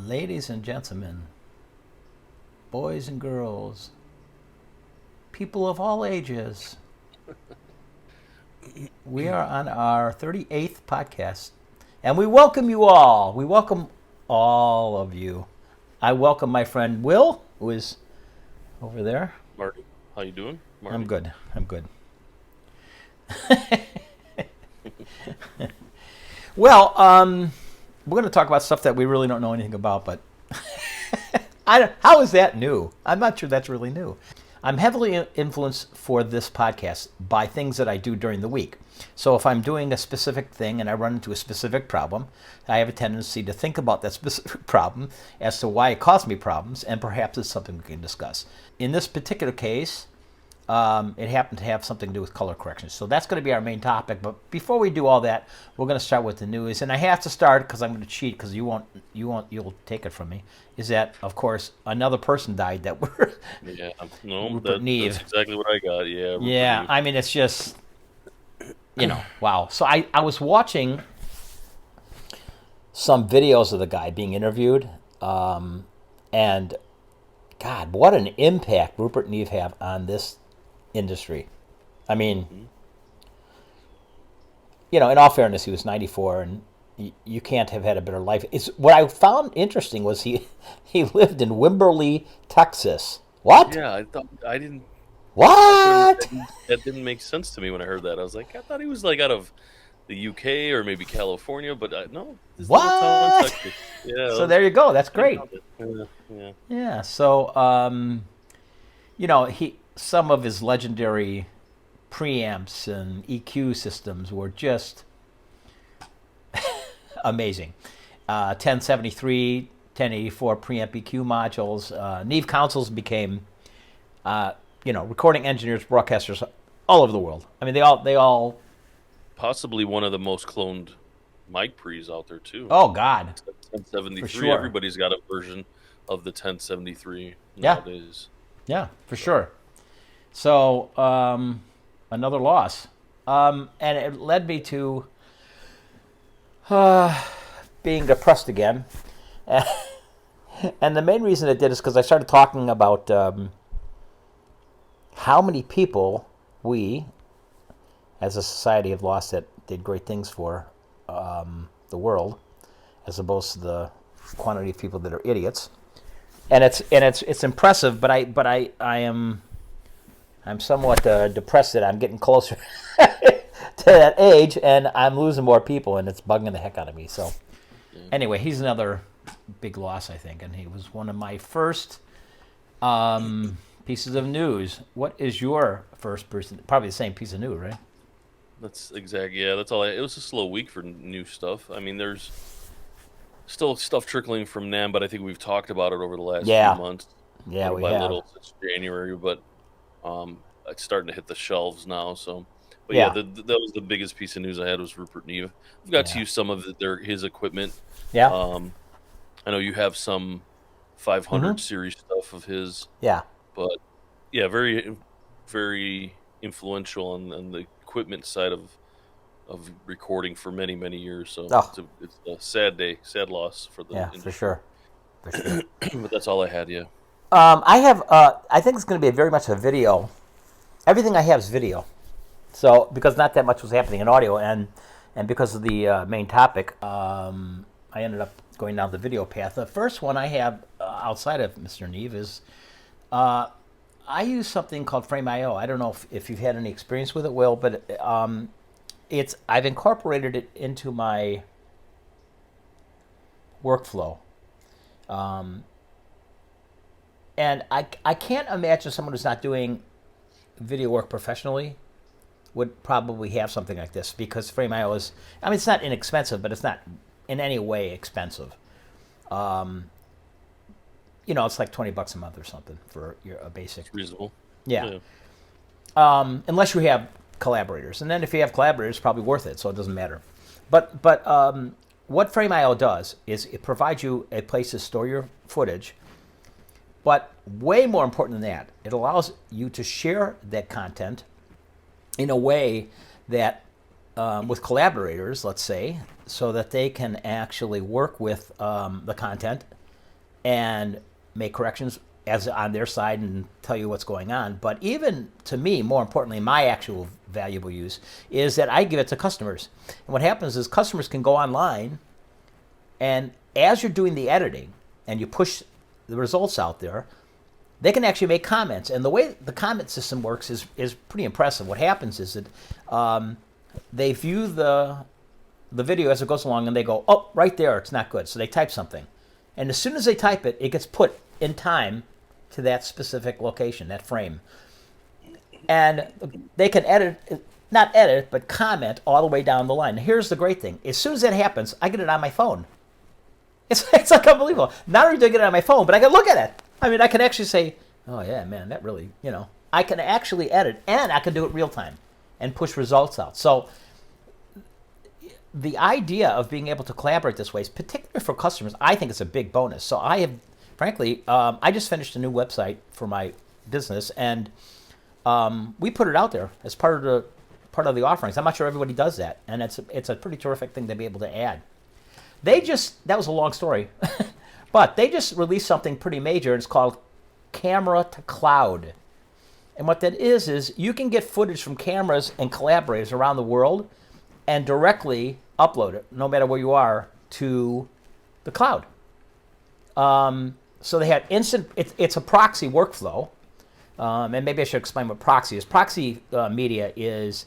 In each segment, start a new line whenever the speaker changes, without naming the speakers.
Ladies and gentlemen, boys and girls, people of all ages, we are on our 38th podcast, and we welcome you all. We welcome all of you. I welcome my friend Will, who is over there.
Marty, how you doing? Marty?
I'm good. Well, we're going to talk about stuff that we really don't know anything about, but how is that new? I'm not sure that's really new. I'm heavily influenced for this podcast by things that I do during the week. So if I'm doing a specific thing and I run into a specific problem, I have a tendency to think about that specific problem as to why it caused me problems, and perhaps it's something we can discuss. In this particular case, it happened to have something to do with color corrections. So that's going to be our main topic. But before we do all that, we're going to start with the news. And I have to start because I'm going to cheat because you'll take it from me. Is that, of course, another person died that were
Neve. That's exactly what I got. Yeah.
Yeah. I mean, it's just, wow. So I was watching some videos of the guy being interviewed, and God, what an impact Rupert Neve have on this industry. I mean, in all fairness, he was 94, and you can't have had a better life. What I found interesting was he lived in Wimberley, Texas. What?
Yeah, I didn't.
What?
That didn't make sense to me when I heard that. I was like, I thought he was like out of the UK or maybe California, but no.
What?
Yeah.
So there you go. That's great.
Yeah.
So, some of his legendary preamps and EQ systems were just amazing. 1073, 1084 preamp EQ modules. Neve consoles became, recording engineers, broadcasters all over the world. I mean, they all.
Possibly one of the most cloned mic pre's out there too.
Oh God.
1073.
For sure.
Everybody's got a version of the 1073 nowadays.
Yeah, for sure. So, another loss. And it led me to being depressed again. And the main reason it did is because I started talking about how many people we, as a society, have lost that did great things for the world, as opposed to the quantity of people that are idiots. And it's impressive, but I'm somewhat depressed that I'm getting closer to that age, and I'm losing more people, and it's bugging the heck out of me. So, anyway, he's another big loss, I think, and he was one of my first pieces of news. What is your first person? Probably the same piece of news, right?
That's exactly, yeah. That's all. It was a slow week for new stuff. I mean, there's still stuff trickling from NAMM, but I think we've talked about it over the last few months.
Yeah, we
by
have.
little since January, but it's starting to hit the shelves now. So, but that was the biggest piece of news I had was Rupert Neve. I've got to use some of his equipment.
Yeah.
I know you have some 500 series stuff of his.
Yeah.
But yeah, very, very influential on the equipment side of recording for many, many years. So it's a sad loss for the industry.
For sure.
But that's all I had. Yeah.
I have. I think it's going to be very much a video. Everything I have is video. So because not that much was happening in audio, and because of the main topic, I ended up going down the video path. The first one I have outside of Mr. Neve is I use something called Frameio. I don't know if you've had any experience with it, Will, but I've incorporated it into my workflow. And I can't imagine someone who's not doing video work professionally would probably have something like this, because Frameio is, it's not inexpensive, but it's not in any way expensive. It's like $20 a month or something for a basic.
It's reasonable.
Yeah. Unless you have collaborators, and then if you have collaborators, it's probably worth it, so it doesn't matter. But what Frameio does is it provides you a place to store your footage. But way more important than that, it allows you to share that content in a way that, with collaborators, let's say, so that they can actually work with the content and make corrections as on their side and tell you what's going on. But even to me, more importantly, my actual valuable use is that I give it to customers. And what happens is customers can go online, and as you're doing the editing and you push the results out there, they can actually make comments. And the way the comment system works is pretty impressive. What happens is that they view the video as it goes along, and they go, oh, right there, it's not good. So they type something. And as soon as they type it, it gets put in time to that specific location, that frame. And they can not edit, but comment all the way down the line. Here's the great thing. As soon as that happens, I get it on my phone. It's like unbelievable. Not only do I get it on my phone, but I can look at it. I mean, I can actually say, oh, yeah, man, that really, I can actually edit, and I can do it real time and push results out. So the idea of being able to collaborate this way, particularly for customers, I think it's a big bonus. So I have, frankly, I just finished a new website for my business, and we put it out there as part of the offerings. I'm not sure everybody does that, and it's a pretty terrific thing to be able to add. That was a long story, but they just released something pretty major, and it's called Camera to Cloud. And what that is you can get footage from cameras and collaborators around the world and directly upload it, no matter where you are, to the cloud. So they had instant, it's a proxy workflow, and maybe I should explain what proxy is. Proxy media is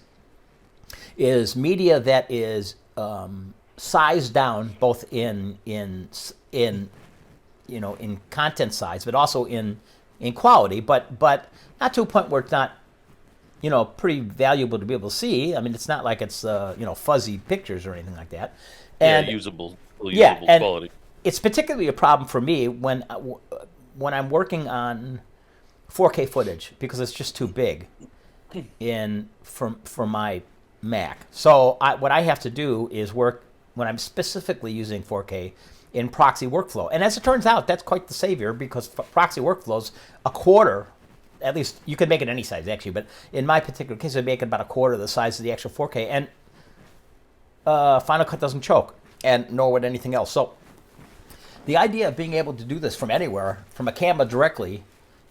media that is sized down both in content size, but also in quality, but not to a point where it's not pretty valuable to be able to see. I mean, it's not like it's fuzzy pictures or anything like that. And
usable quality.
It's particularly a problem for me when I'm working on 4K footage because it's just too big for my Mac. So what I have to do is work when I'm specifically using 4K in proxy workflow. And as it turns out, that's quite the savior, because proxy workflows, a quarter, at least you could make it any size actually, but in my particular case, I make it about a quarter the size of the actual 4K, and Final Cut doesn't choke, and nor would anything else. So the idea of being able to do this from anywhere, from a camera directly,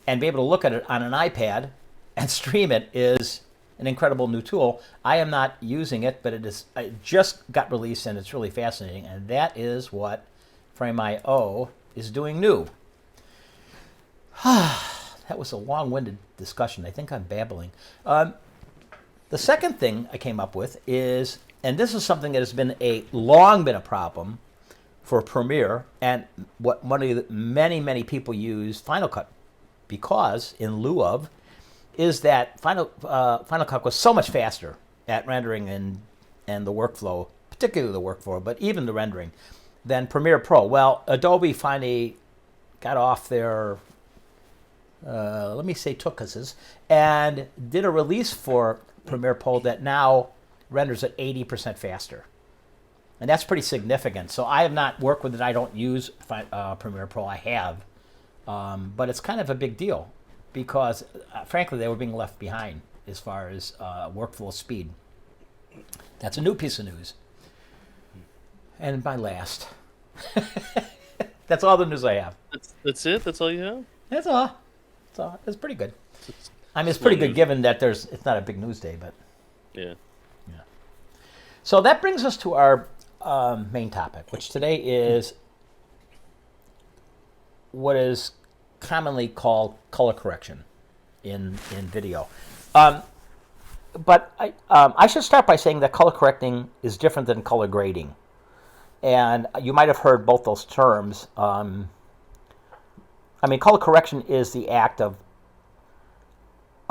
and be able to look at it on an iPad and stream it is an incredible new tool. I am not using it, but it just got released, and it's really fascinating, and that is what Frameio is doing new. That was a long-winded discussion. I think I'm babbling. The second thing I came up with is, and this is something that has been long been a problem for Premiere, and what many people use Final Cut because, in lieu of, is that Final Cut was so much faster at rendering and the workflow, particularly the workflow, but even the rendering, than Premiere Pro. Well, Adobe finally got off their, tookuses, and did a release for Premiere Pro that now renders at 80% faster. And that's pretty significant. So I have not worked with it. I don't use Premiere Pro. I have. But it's kind of a big deal because, frankly, they were being left behind as far as workflow speed. That's a new piece of news. And my last. That's all the news I have.
That's it? That's all you have?
That's all. It's pretty good. I mean, it's pretty good given that it's not a big news day, but...
Yeah.
So that brings us to our main topic, which today is what is commonly called color correction in video. But I should start by saying that color correcting is different than color grading. And you might have heard both those terms. Color correction is the act of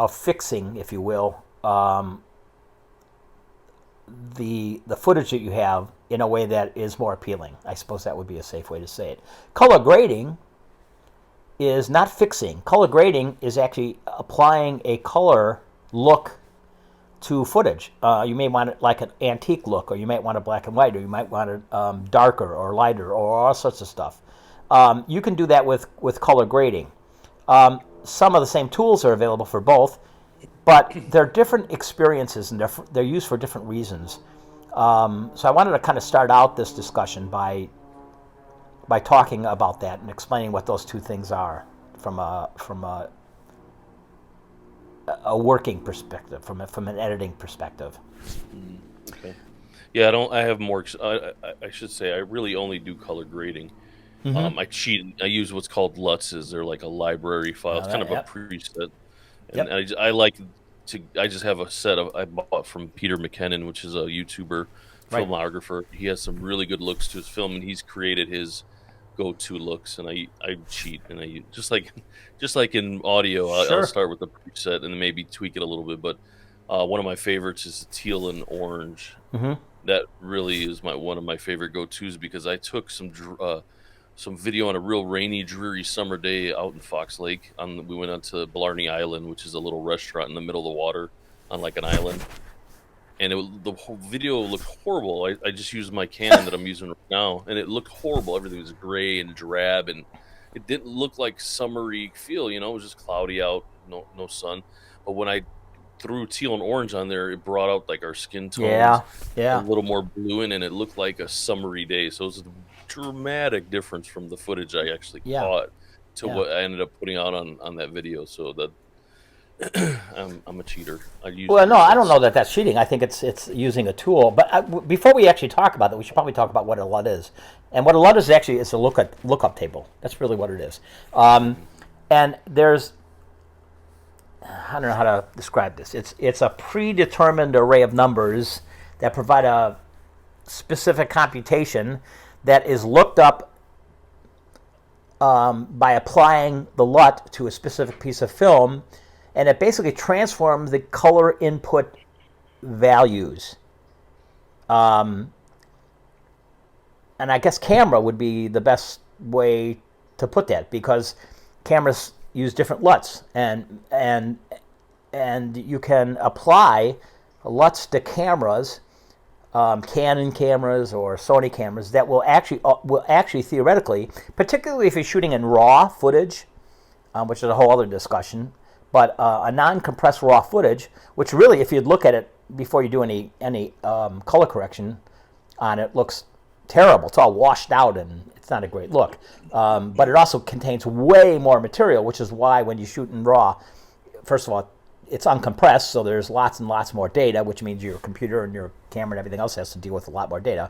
fixing, if you will, the footage that you have in a way that is more appealing. I suppose that would be a safe way to say it. Color grading is not fixing. Color grading is actually applying a color look to footage. You may want it like an antique look, or you might want it black and white, or you might want it darker or lighter, or all sorts of stuff. You can do that with color grading. Some of the same tools are available for both, but they're different experiences, and they're used for different reasons. So I wanted to kind of start out this discussion by talking about that and explaining what those two things are from a working perspective, from an editing perspective.
Okay. Yeah, I have more. I should say I really only do color grading. I cheat. I use what's called LUTs. They're like a library file. It's kind of a preset. And I like to. I just have a set I bought from Peter McKinnon, which is a YouTuber filmographer. He has some really good looks to his film, and he's created his go-to looks. And I cheat, and I just like in audio. I'll start with the preset and then maybe tweak it a little bit. But one of my favorites is the teal and orange. That really is one of my favorite go-tos, because I took some video on a real rainy, dreary summer day out in Fox Lake. We went out to Blarney Island, which is a little restaurant in the middle of the water on like an island. And the whole video looked horrible. I just used my Canon that I'm using right now, and it looked horrible. Everything was gray and drab, and it didn't look like summery feel. It was just cloudy out, no sun. But when I threw teal and orange on there, it brought out like our skin tones, a little more blue in, and it looked like a summery day. So it was a dramatic difference from the footage I actually caught to what I ended up putting out on that video. So that I'm a cheater. I
don't know that that's cheating. I think it's using a tool. But before we actually talk about that, we should probably talk about what a LUT is. And what a LUT is actually is a lookup table. That's really what it is. And there's, I don't know how to describe this. It's a predetermined array of numbers that provide a specific computation that is looked up by applying the LUT to a specific piece of film, and it basically transforms the color input values. And I guess camera would be the best way to put that, because cameras use different LUTs, and you can apply LUTs to cameras, Canon cameras or Sony cameras, that will actually theoretically, particularly if you're shooting in RAW footage, which is a whole other discussion, but a non-compressed RAW footage, which really, if you'd look at it before you do any color correction on it, looks terrible. It's all washed out and it's not a great look. But it also contains way more material, which is why when you shoot in RAW, first of all, it's uncompressed, so there's lots and lots more data, which means your computer and your camera and everything else has to deal with a lot more data.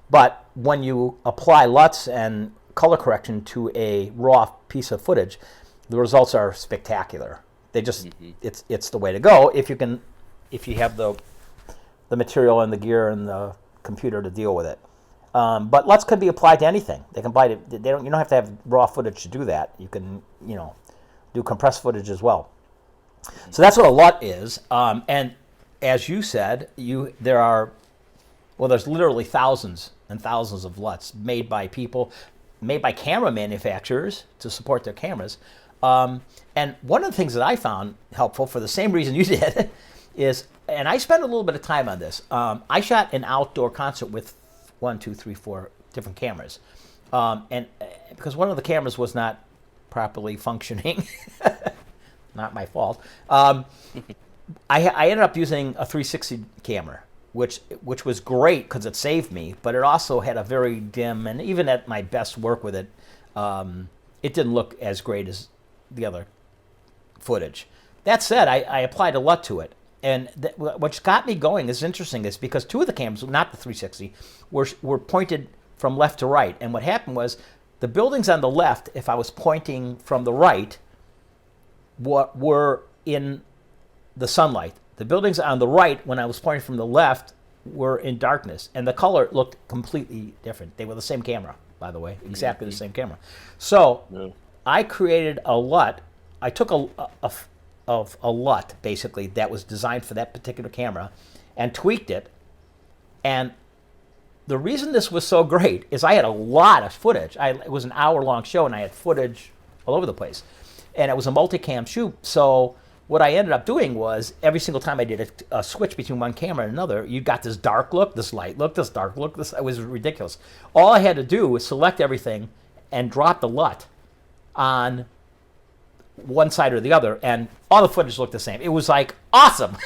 But when you apply LUTs and color correction to a RAW piece of footage, the results are spectacular. They just it's the way to go if you have the material and the gear and the computer to deal with it. But LUTs can be applied to anything. They can apply to, you don't have to have raw footage to do that. You can do compressed footage as well. So that's what a LUT is. And as you said, there's literally thousands and thousands of LUTs made by camera manufacturers to support their cameras. And one of the things that I found helpful, for the same reason you did, is, and I spent a little bit of time on this. I shot an outdoor concert with 1, 2, 3, 4 different cameras, and because one of the cameras was not properly functioning, not my fault. I ended up using a 360 camera, which was great because it saved me, but it also had a very dim, and even at my best work with it, it didn't look as great as the other footage. That said, I applied a LUT to it, and what's got me going is interesting, is because two of the cameras, not the 360, were pointed from left to right, and what happened was the buildings on the left, if I was pointing from the right, were in the sunlight. The buildings on the right, when I was pointing from the left, were in darkness, and the color looked completely different. They were the same camera, by the way, exactly the same camera. So I created a LUT. I took a LUT, basically, that was designed for that particular camera, and tweaked it, and the reason this was so great is I had a lot of footage. It was an hour-long show, and I had footage all over the place. And it was a multicam shoot, so what I ended up doing was every single time I did a switch between one camera and another, you got this dark look, this light look, this dark look. It was ridiculous. All I had to do was select everything and drop the LUT on one side or the other, and all the footage looked the same. It was like awesome.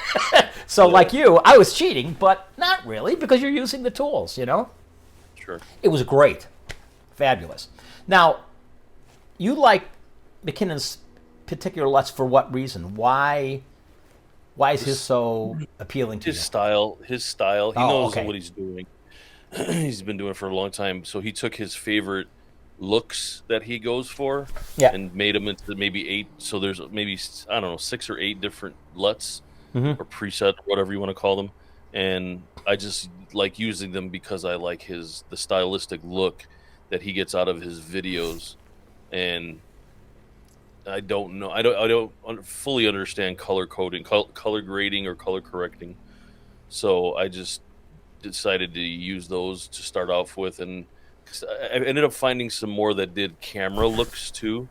So like you, I was cheating, but not really, because you're using the tools, you know?
Sure.
It was great. Fabulous. Now, you like McKinnon's particular LUTs for what reason? Why is his so appealing to you?
His style. He knows
okay.
what he's doing. He's been doing it for a long time. So he took his favorite looks that he goes for and made them into maybe 8. So there's maybe, I don't know, 6 or 8 different LUTs or preset, whatever you want to call them. And I just like using them because I like the stylistic look that he gets out of his videos. And I don't know. I don't fully understand color coding, color grading, or color correcting. So I just decided to use those to start off with, and I ended up finding some more that did camera looks too.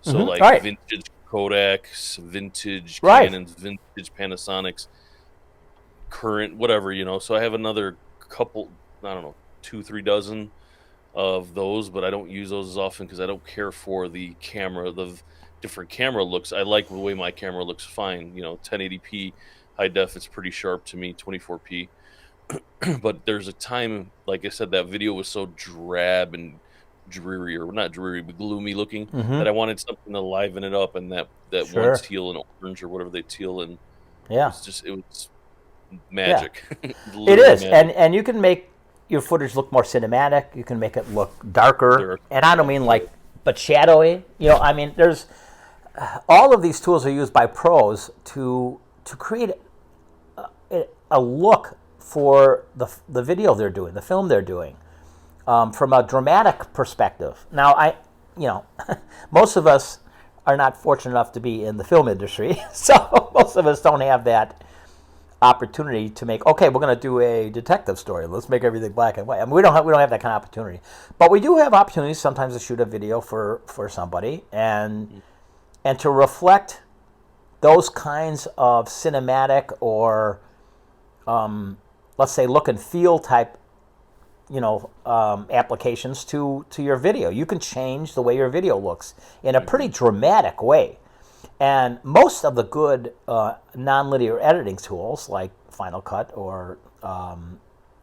So like vintage Kodaks, vintage Canons, vintage Panasonics, current, whatever, you know. So I have another couple, I don't know, 2-3 dozen of those, but I don't use those as often because I don't care for the camera, the different camera looks. I like the way my camera looks fine. You know, 1080p, high def, it's pretty sharp to me, 24p. But there's a time, like I said, that video was so drab and dreary, or not dreary, but gloomy looking, that I wanted something to liven it up, and that one teal and orange, or whatever they teal in.
Yeah.
It was magic.
Yeah. It is. Magic. And you can make your footage look more cinematic. You can make it look darker. And I don't mean but shadowy. You know, I mean, there's all of these tools are used by pros to create a look for the video they're doing, the film they're doing, from a dramatic perspective. Now, most of us are not fortunate enough to be in the film industry, so most of us don't have that opportunity to make, okay, we're going to do a detective story. Let's make everything black and white. I mean, we don't have that kind of opportunity. But we do have opportunities sometimes to shoot a video for somebody and to reflect those kinds of cinematic or let's say look and feel type, applications to your video. You can change the way your video looks in a pretty dramatic way. And most of the good nonlinear editing tools like Final Cut or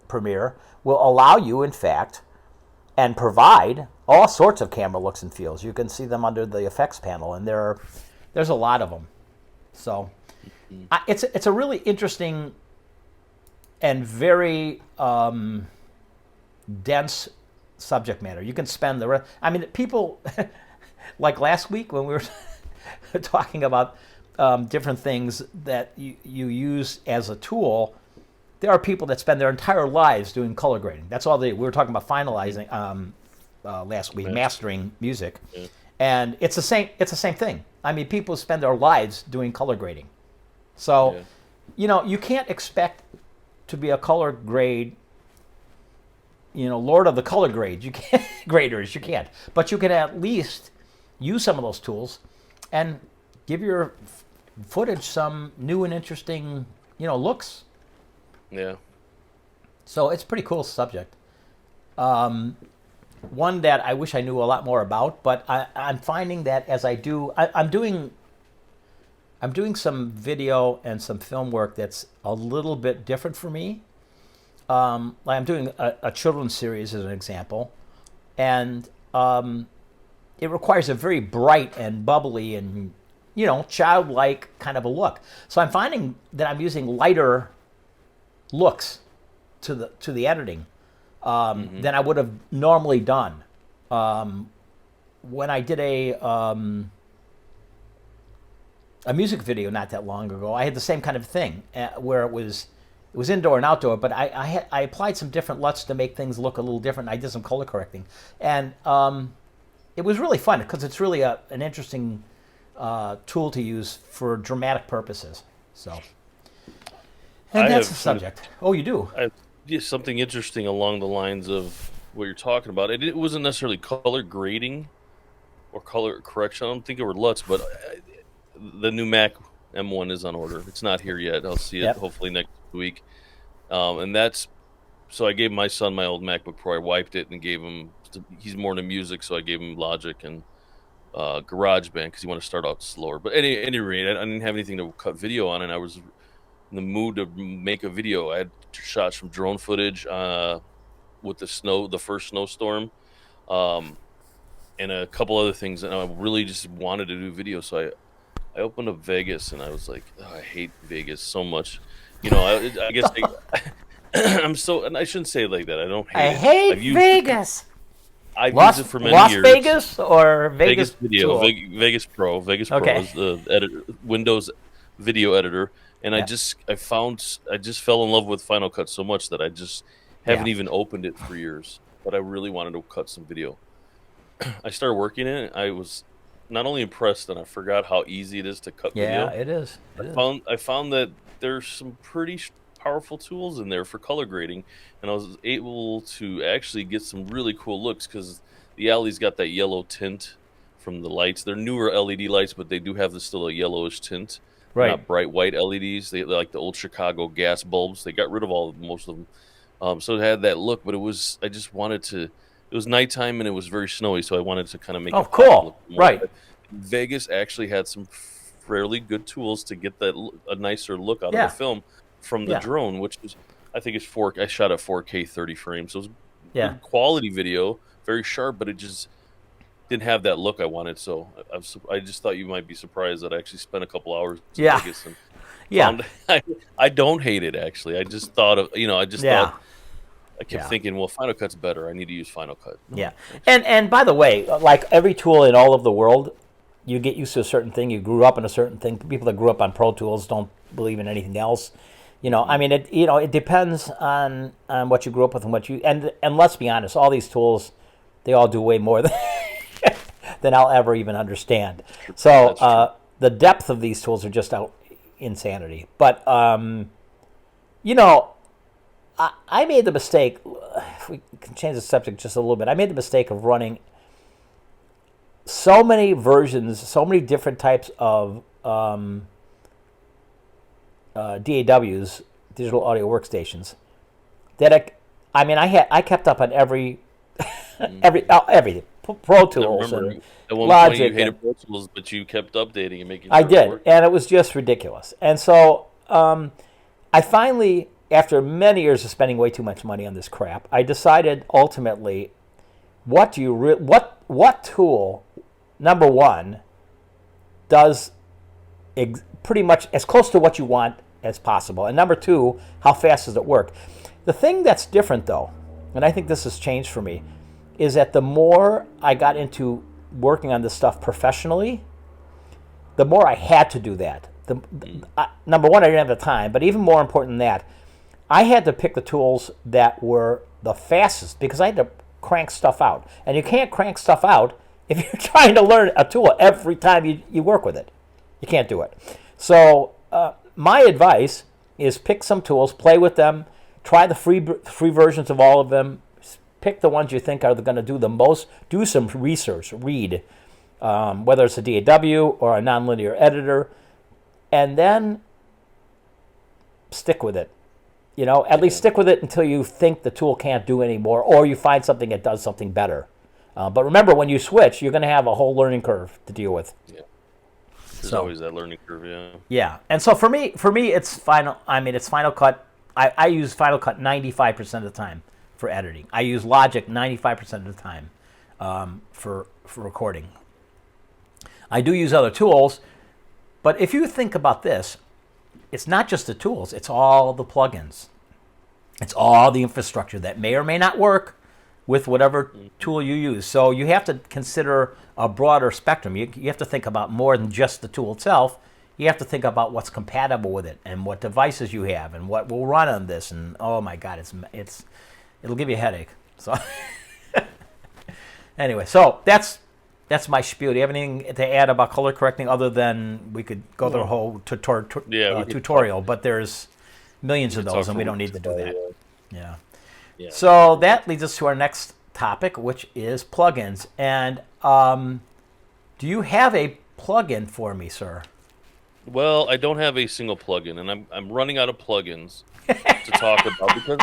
Premiere will allow you, in fact, and provide all sorts of camera looks and feels. You can see them under the effects panel, and there's a lot of them. So it's a really interesting and very dense subject matter. You can spend the rest. I mean, people like last week when we were talking about different things that you use as a tool. There are people that spend their entire lives doing color grading. That's all we were talking about finalizing last week, mastering music, and it's the same. It's the same thing. I mean, people spend their lives doing color grading. So, you can't expect to be a color grade, lord of the color grades. You can't graders. You can't. But you can at least use some of those tools and give your footage some new and interesting, looks.
Yeah. So
it's a pretty cool subject. One that I wish I knew a lot more about, but I'm finding that as I do, I'm doing some video and some film work that's a little bit different for me. I'm doing a children's series as an example, and it requires a very bright and bubbly and childlike kind of a look. So I'm finding that I'm using lighter looks to the editing than I would have normally done. When I did a music video not that long ago, I had the same kind of thing where it was indoor and outdoor, but I applied some different LUTs to make things look a little different. I did some color correcting, and it was really fun because it's really an interesting tool to use for dramatic purposes. So, and that's the subject. Oh, you do?
something interesting along the lines of what you're talking about. It wasn't necessarily color grading or color correction. I don't think it were LUTs, but the new Mac M1 is on order. It's not here yet. I'll see it hopefully next week. And that's so I gave my son my old MacBook Pro. I wiped it and gave him. He's more into music, so I gave him Logic and GarageBand because you want to start out slower. But at any rate, I didn't have anything to cut video on, and I was in the mood to make a video. I had shots from drone footage with the first snowstorm, and a couple other things, and I really just wanted to do video. So I opened up Vegas, and I was like, oh, I hate Vegas so much. I guess I'm so, and I shouldn't say it like that. I don't hate it.
I hate Vegas.
I've used it for many years.
Las Vegas or Vegas
Video, Vegas Pro. Vegas Pro is the Windows video editor, and I just fell in love with Final Cut so much that I just haven't even opened it for years. But I really wanted to cut some video. I started working in it. I was not only impressed, and I forgot how easy it is to cut video.
Yeah, it is.
I found that there's some pretty powerful tools in there for color grading, and I was able to actually get some really cool looks because the alley's got that yellow tint from the lights. They're newer LED lights, but they do have still a yellowish tint. Right. Not bright white LEDs. They're like the old Chicago gas bulbs. They got rid of most of them. So it had that look, but I just wanted to. It was nighttime and it was very snowy, so I wanted to kind of make.
Oh, cool! Right.
Vegas actually had some fairly good tools to get a nicer look out of the film from the drone, which is, I think it's I shot at 4K 30 frames, so it was good quality video, very sharp, but it just didn't have that look I wanted. So I just thought you might be surprised that I actually spent a couple hours in Vegas and found I don't hate it actually. I just thought of thought. I kept thinking, well, Final Cut's better. I need to use Final Cut.
Yeah, and by the way, like every tool in all of the world, you get used to a certain thing. You grew up in a certain thing. People that grew up on Pro Tools don't believe in anything else. I mean, it depends on what you grew up with and and let's be honest, all these tools, they all do way more than I'll ever even understand. So the depth of these tools are just insanity. But I made the mistake. If we can change the subject just a little bit, I made the mistake of running so many versions, so many different types of DAWs, digital audio workstations, that I kept up on everything, Pro Tools and
at one
Logic.
Point you hated Pro Tools, but you kept updating and making.
I did, and it was just ridiculous. And so I finally, after many years of spending way too much money on this crap, I decided ultimately, what tool, number one, does pretty much as close to what you want as possible, and number two, how fast does it work? The thing that's different, though, and I think this has changed for me, is that the more I got into working on this stuff professionally, the more I had to do that. Number one, I didn't have the time, but even more important than that, I had to pick the tools that were the fastest because I had to crank stuff out. And you can't crank stuff out if you're trying to learn a tool every time you work with it. You can't do it. So my advice is pick some tools, play with them, try the free versions of all of them, pick the ones you think are going to do the most, do some research, read, whether it's a DAW or a nonlinear editor, and then stick with it. At least stick with it until you think the tool can't do anymore, or you find something that does something better. But remember, when you switch, you're going to have a whole learning curve to deal with.
Yeah, there's always that learning curve. Yeah.
Yeah, and so for me, it's Final. It's Final Cut. I use Final Cut 95% of the time for editing. I use Logic 95% of the time for recording. I do use other tools, but if you think about this, it's not just the tools, it's all the plugins. It's all the infrastructure that may or may not work with whatever tool you use. So you have to consider a broader spectrum. You have to think about more than just the tool itself. You have to think about what's compatible with it and what devices you have and what will run on this. And oh my God, it'll give you a headache. So anyway, so that's my spiel. Do you have anything to add about color correcting other than we could go through a whole tutorial, but there's millions of those and we don't need to do that. Yeah.
Yeah.
So that leads us to our next topic, which is plugins. And do you have a plugin for me, sir?
Well, I don't have a single plugin, and I'm running out of plugins to talk about because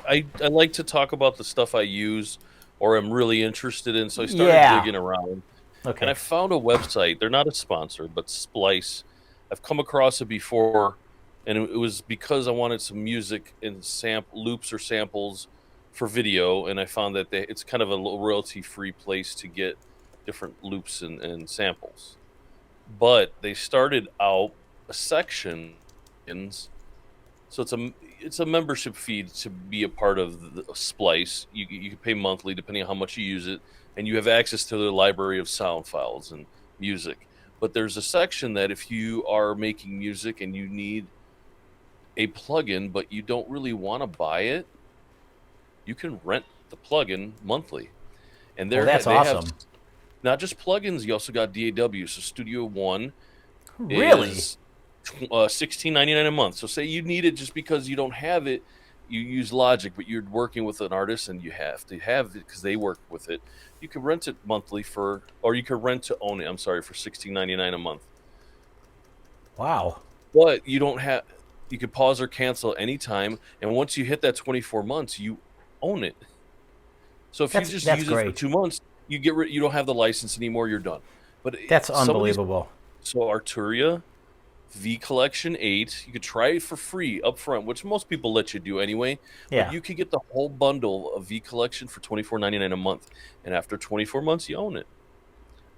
I like to talk about the stuff I use or am really interested in. So I started
Yeah.
digging around, and
Okay.
I found a website. They're not a sponsor, but Splice. I've come across it before, and it was because I wanted some music and loops or samples for video, and I found that it's kind of a royalty-free place to get different loops and samples. But they started out a section, so it's a membership fee to be a part of the Splice. You can pay monthly depending on how much you use it, and you have access to their library of sound files and music. But there's a section that if you are making music and you need a plugin, but you don't really want to buy it, you can rent the plugin monthly. And
Well, that's
they have
awesome.
not just plugins, you also got DAW. So Studio One
Really?
is $16.99 a month. So say you need it just because you don't have it, you use Logic, but you're working with an artist and you have to have it because they work with it. You can rent it monthly or you can rent to own it. I'm sorry, for $16.99 a month.
Wow.
But you don't have. You can pause or cancel anytime, and once you hit that 24 months, you own it. So if you just use it for 2 months, you you don't have the license anymore. You're done. But
that's unbelievable.
So Arturia, V Collection 8, you could try it for free up front, which most people let you do anyway.
Yeah.
But you could get the whole bundle of V Collection for $24.99 a month, and after 24 months, you own it.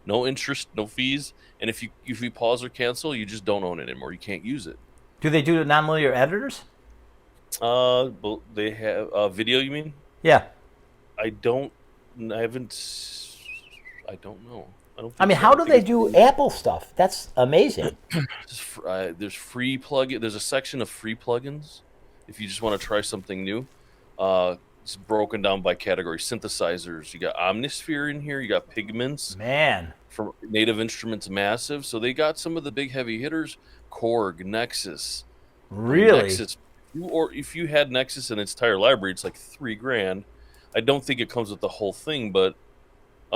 No interest, no fees, and if you pause or cancel, you just don't own it anymore. You can't use it.
Do they do nonlinear editors?
They have video. You mean?
Yeah.
I don't. I haven't. I don't know.
I mean, how do they do Apple stuff? That's amazing.
There's free plugin. There's a section of free plugins if you just want to try something new. It's broken down by category. Synthesizers. You got Omnisphere in here. You got Pigments.
Man.
From Native Instruments Massive. So they got some of the big heavy hitters. Korg, Nexus.
Really?
Nexus. Or if you had Nexus in its entire library, it's like $3,000. I don't think it comes with the whole thing, but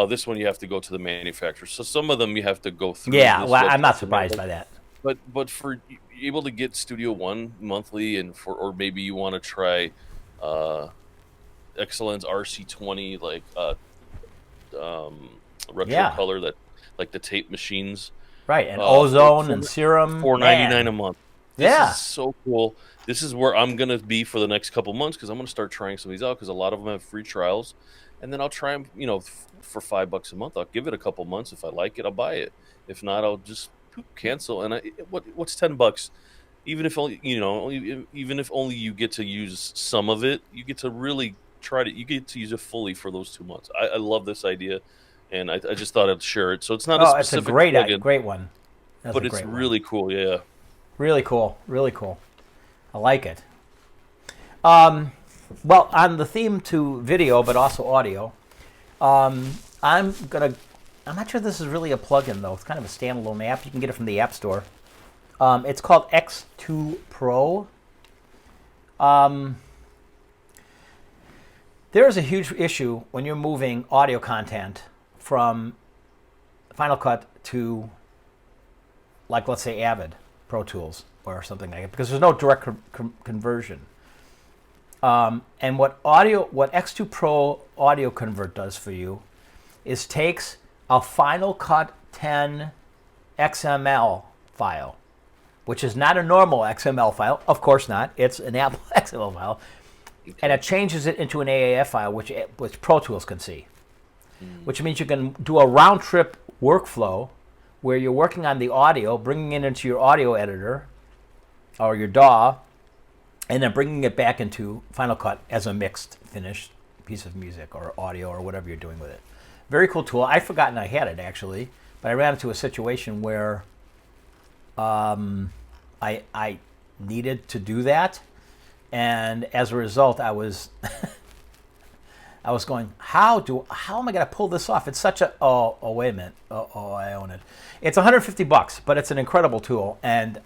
this one you have to go to the manufacturer. So some of them you have to go through.
Yeah, well, I'm not surprised by that.
But for able to get Studio One monthly, or maybe you want to try Excellence RC20, like retro color, that like the tape machines,
right? And Ozone and Serum,
$4.99 a month. This
is
so cool. This is where I'm gonna be for the next couple months because I'm gonna start trying some of these out because a lot of them have free trials, and then I'll try them. For $5 a month, I'll give it a couple months. If I like it, I'll buy it. If not, I'll just cancel. And what's $10? Even if only even if only you get to use some of it, you get to really try to. You get to use it fully for those 2 months. I love this idea, and I just thought I'd share it. So it's not a specific.
It's a great one.
But it's really cool. Yeah.
Really cool. Really cool. I like it. Well, on the theme to video, but also audio, I'm not sure this is really a plugin though. It's kind of a standalone app. You can get it from the App Store. It's called X2 Pro. There is a huge issue when you're moving audio content from Final Cut to, like, let's say Avid Pro Tools or something like that, because there's no direct conversion. And what X2 Pro Audio Convert does for you is takes a Final Cut 10 XML file, which is not a normal XML file. Of course not. It's an Apple XML file. Okay. And it changes it into an AAF file, which Pro Tools can see. Which means you can do a round-trip workflow where you're working on the audio, bringing it into your audio editor or your DAW, and then bringing it back into Final Cut as a mixed, finished piece of music or audio or whatever you're doing with it. Very cool tool. I'd forgotten I had it, actually, but I ran into a situation where I needed to do that, and as a result, I was going, how am I going to pull this off? It's such a wait a minute. I own it. It's $150, but it's an incredible tool, and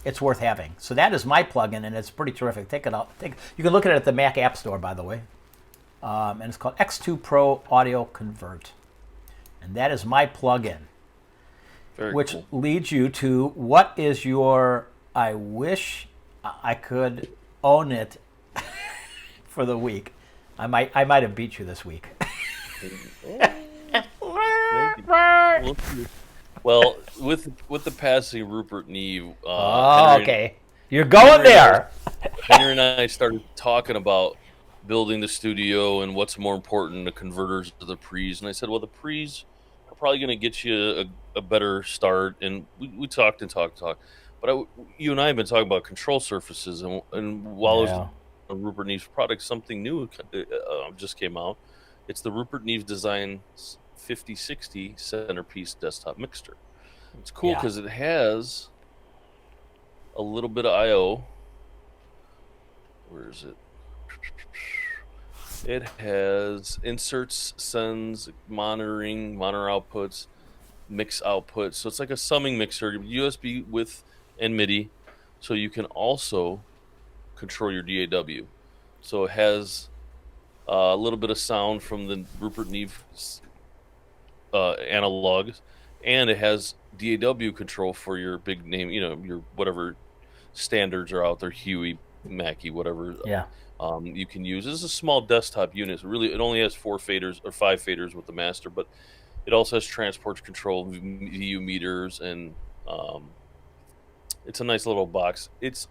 it's worth having. So that is my plugin, and it's pretty terrific. Take it out. You can look at it at the Mac App Store, by the way. And it's called X2 Pro Audio Convert. And that is my plugin. Which cool. Leads you to what is your, I wish I could own it for the week. I might have beat you this week.
Well, with the passing of Rupert Neve,
okay, you're going there.
Henry and I started talking about building the studio and what's more important, the converters to the pre's. And I said, well, the pre's are probably going to get you a better start. And we talked and talked. But you and I have been talking about control surfaces. And while it was a Rupert Neve's product, something new just came out. It's the Rupert Neve Design 5060 centerpiece desktop mixer. It's cool because it has a little bit of I/O. Where is it? It has inserts, sends, monitor outputs, mix outputs. So it's like a summing mixer, USB with and MIDI. So you can also control your DAW. So it has a little bit of sound from the Rupert Neve analogs, and it has DAW control for your big name, your whatever standards are out there, Huey, Mackie, whatever.
Yeah.
You can use. This is a small desktop unit. So really, it only has 4 faders or 5 faders with the master, but it also has transport control, VU meters, and it's a nice little box. It's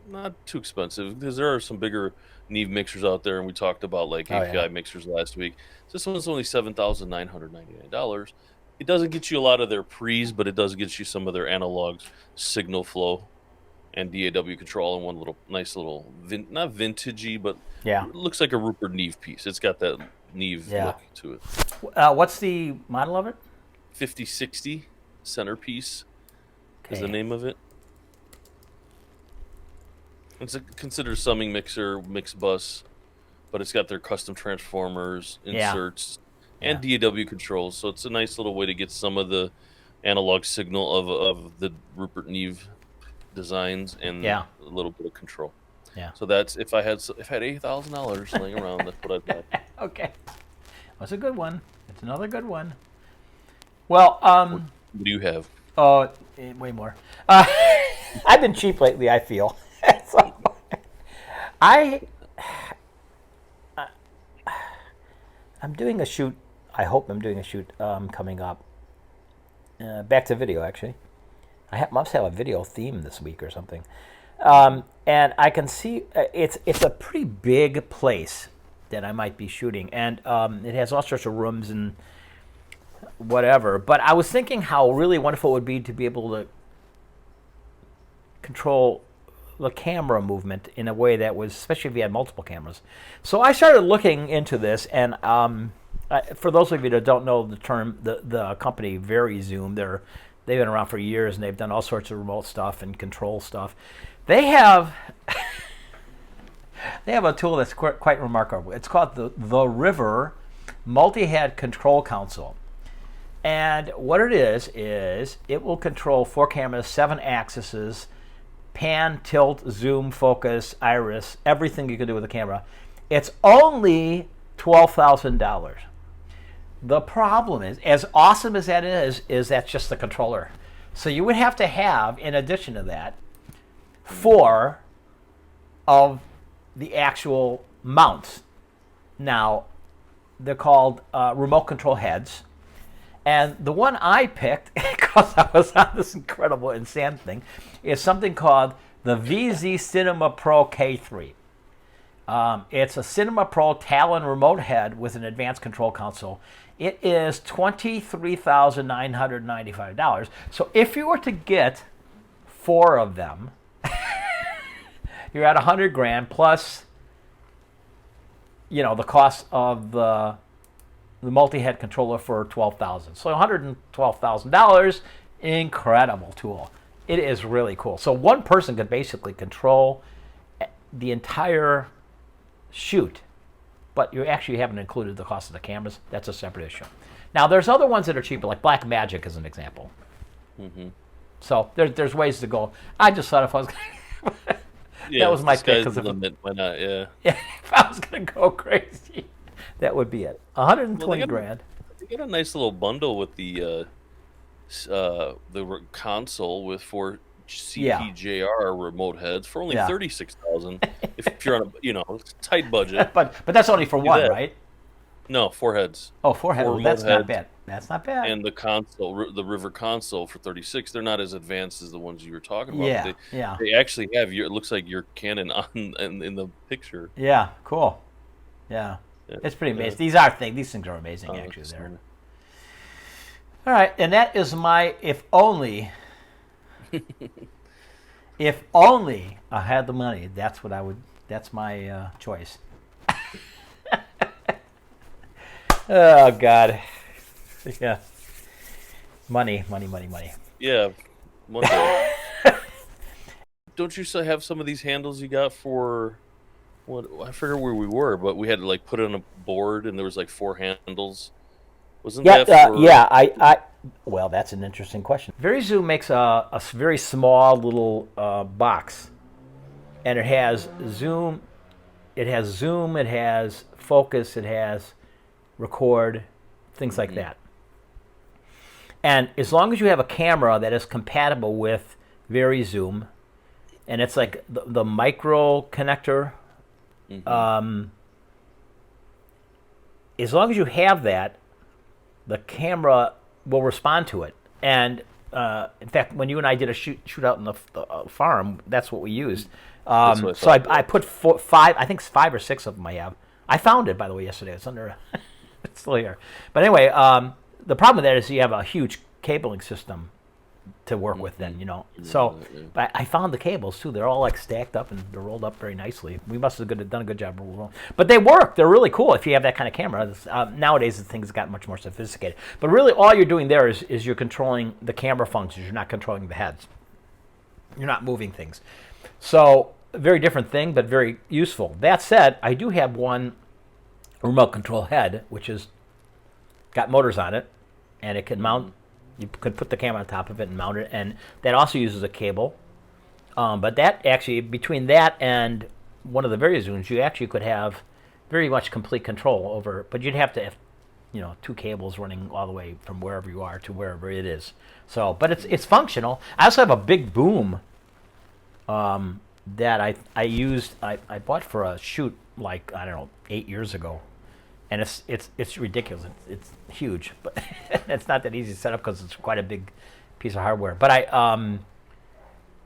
not too expensive because there are some bigger Neve mixers out there, and we talked about like API mixers last week. So this one's only $7,999. It doesn't get you a lot of their pre's, but it does get you some of their analogs, signal flow, and DAW control in one nice little, not vintagey, but it looks like a Rupert Neve piece. It's got that Neve look to it.
What's the model of it?
5060 centerpiece is the name of it. It's considered a summing mixer, mix bus, but it's got their custom transformers, inserts, and DAW controls. So it's a nice little way to get some of the analog signal of the Rupert Neve designs and a little bit of control.
Yeah.
So that's if I had $8,000 laying around, that's what I'd buy.
Okay. That's a good one. It's another good one. Well,
what do you have?
Oh, way more. I've been cheap lately, I feel. So, I'm doing a shoot. I hope I'm doing a shoot coming up. Back to video, actually. I must have a video theme this week or something. And I can see it's a pretty big place that I might be shooting, and it has all sorts of rooms and whatever. But I was thinking how really wonderful it would be to be able to control the camera movement in a way that was, especially if you had multiple cameras. So I started looking into this, and for those of you that don't know the term, the company VariZoom, they've been around for years, and they've done all sorts of remote stuff and control stuff. They have a tool that's quite remarkable. It's called the River Multi-Head Control Console. And what it is it will control 4 cameras, 7 axes, pan, tilt, zoom, focus, iris, everything you can do with a camera. It's only $12,000. The problem is, as awesome as that is that's just the controller. So you would have to have, in addition to that, 4 of the actual mounts. Now, they're called remote control heads. And the one I picked, because I was on this incredible, insane thing, is something called the VZ Cinema Pro K3. It's a Cinema Pro Talon remote head with an advanced control console. It is $23,995. So if you were to get 4 of them, you're at $100,000 plus, the cost of the multi-head controller for $12,000. So $112,000, incredible tool. It is really cool. So one person could basically control the entire shoot, but you actually haven't included the cost of the cameras. That's a separate issue. Now, there's other ones that are cheaper, like Blackmagic as an example.
Mm-hmm.
So there's ways to go. I just thought if I was going that was my pick.
Sky's the limit. Why not? Yeah.
If I was going to go crazy, that would be it. 120 grand.
They get a nice little bundle with the console with 4 CPJR remote heads for only $36,000. If you're on a tight budget.
but that's only for one, right?
No, 4 heads.
Oh, 4 heads. Well, that's not bad. That's not bad.
And the console, the River console for 36, they're not as advanced as the ones you were talking about. They actually have it looks like your Canon on in the picture.
Yeah, cool. Yeah. It's pretty amazing. These things are amazing actually there. All right, and that is my if only I had the money, that's my choice. Oh God. Yeah. Money.
Yeah. One day. Don't you still have some of these handles you got for what? I forget where we were, but we had to like put it on a board and there was like 4 handles. Wasn't that for...
I well, that's an interesting question. VariZoom makes a very small little box, and it has zoom, it has focus, it has record, things like that. And as long as you have a camera that is compatible with VariZoom, and it's like the micro connector, as long as you have that, the camera will respond to it. And in fact, when you and I did a shoot out in the farm, that's what we used. So I put 5, I think 5 or 6 of them I have. I found it, by the way, yesterday. It's under, it's still here. But anyway, the problem with that is you have a huge cabling system to work with then, So but I found the cables, too. They're all like stacked up and they're rolled up very nicely. We must have done a good job rolling. But they work. They're really cool if you have that kind of camera. Nowadays, the things got much more sophisticated. But really, all you're doing there is you're controlling the camera functions. You're not controlling the heads. You're not moving things. So, a very different thing, but very useful. That said, I do have one remote control head, which has got motors on it, and it can mount. You could put the camera on top of it and mount it, and that also uses a cable. But that actually, between that and one of the VariZooms, you actually could have very much complete control over. But you'd have to have, 2 cables running all the way from wherever you are to wherever it is. So, but it's functional. I also have a big boom that I used. I bought for a shoot like 8 years ago. And it's ridiculous. It's huge, but it's not that easy to set up because it's quite a big piece of hardware. But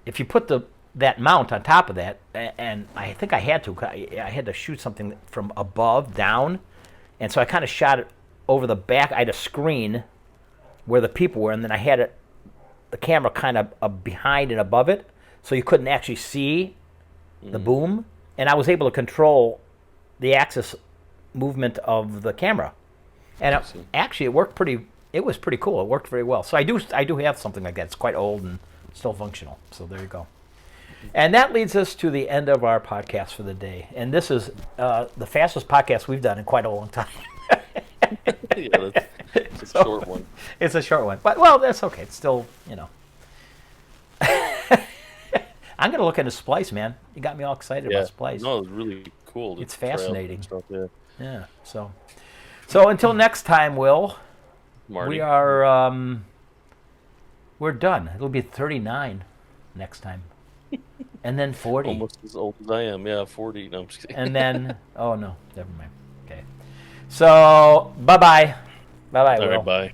if you put that mount on top of that, and I think I had to shoot something from above down, and so I kind of shot it over the back. I had a screen where the people were, and then I had the camera kind of behind and above it, so you couldn't actually see the boom, and I was able to control the axis movement of the camera, and actually it was pretty cool. It worked very well. So I do have something like that. It's quite old and still functional. So there you go. And that leads us to the end of our podcast for the day. And this is the fastest podcast we've done in quite a long time.
It's a short one.
It's a short one, but well, that's okay. It's still I'm gonna look into Splice, man. You got me all excited about Splice.
No, it's really cool.
It's fascinating.
Stuff,
Yeah. So until next time, Will.
Marty.
We're done. It'll be 39 next time, and then 40.
Almost as old as I am. Yeah, 40. No, I'm just kidding.
And then oh no, never mind. Okay. So bye bye, Will.
All right, bye.